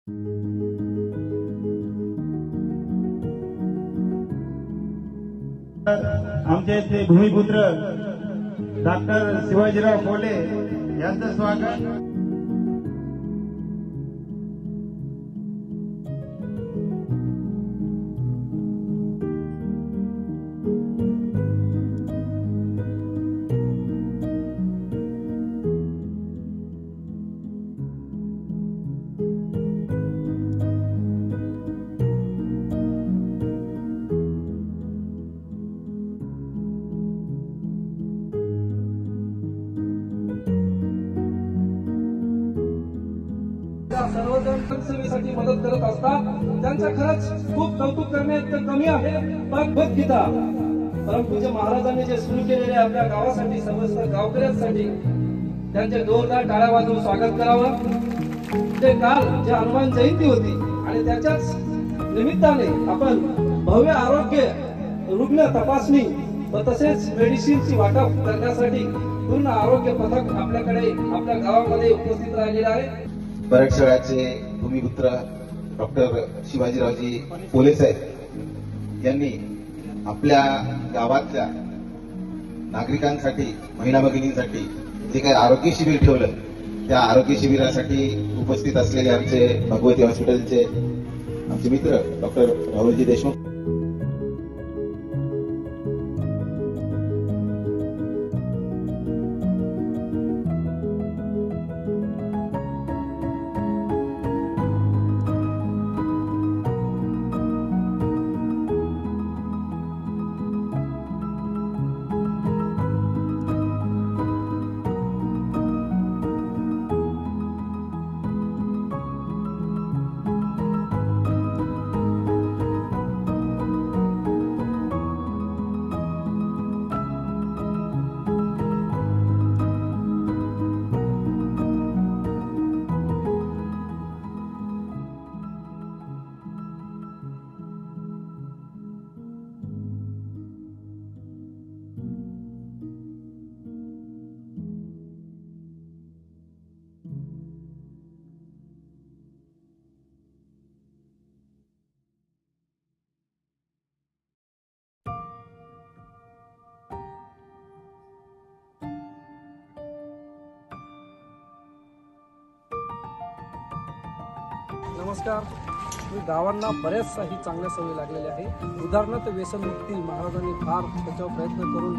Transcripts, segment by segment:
आमचे ते भूमिपुत्र डॉक्टर शिवाजीराव फुले यांचं स्वागत। सर्वजण सेवेसाठी मदत करत असतात। त्यांचा खरंच खूप कौतुक करणे कमी आहे, पण भक्तिता परमपूज्य महाराजांनी जे सुरू केलेले आपल्या गावासाठी, समस्त गावकऱ्यांसाठी त्यांचे जोरदार टाळ्या वाजवून स्वागत करावं। ते काल जे हनुमान जयंती होती आणि त्याच्याच निमित्ताने आपण भव्य आरोग्य रुग्ण तपासणी व तसेच मेडिसिनची वाटप करण्यासाठी पूर्ण आरोग्य पथक आपल्याकडे आपल्या गावामध्ये उपस्थित राहिलेले आहे। मराठवाड्याचे भूमिपुत्र डॉक्टर शिवाजीरावजी फुले साहेब यांनी आपल्या गावातल्या नागरिकांसाठी, महिला भगिनींसाठी जे काही आरोग्य शिबिर ठेवलं, त्या आरोग्य शिबिरासाठी उपस्थित असलेले आमचे भगवती हॉस्पिटलचे आमचे मित्र डॉक्टर राहुलजी देशमुख, नमस्कार। गावांना बऱ्याच काही चांगल्या सवयी लागलेल्या आहे। उदाहरणार्थ व्यसनमुक्ती महाराजांनी फार त्याच्यावर प्रयत्न करून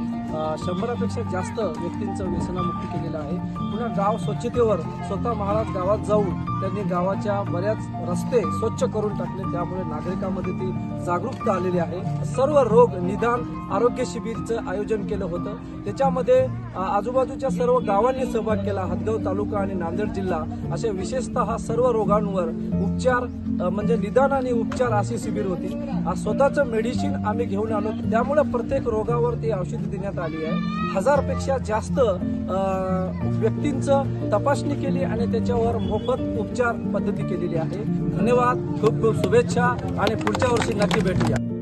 100पेक्षा जास्त व्यक्तींचं व्यसनामुक्ती केलेलं आहे। पुन्हा गाव स्वच्छतेवर स्वतः महाराज गावात जाऊन त्यांनी गावाच्या बऱ्याच रस्ते स्वच्छ करून टाकले, त्यामुळे नागरिकांमध्ये ती जागरूकता आलेली आहे। सर्व रोग निदान आरोग्य शिबिरचं आयोजन केलं होतं, त्याच्यामध्ये आजूबाजूच्या सर्व गावांनी सहभाग केला। हदगाव तालुका आणि नांदेड जिल्हा असे विशेषतः सर्व रोगांवर उपचार म्हणजे निदान आणि उपचार अशी शिबिर होती। स्वतःचं मेडिसिन आम्ही घेऊन आलो, त्यामुळे प्रत्येक रोगावर ती औषधी देण्यात आली आहे। 1000पेक्षा जास्त व्यक्तींचं तपासणी केली आणि त्याच्यावर मोफत उपचार पद्धती केलेली आहे। धन्यवाद, खूप खूप शुभेच्छा आणि पुढच्या वर्षी नक्की भेटूया।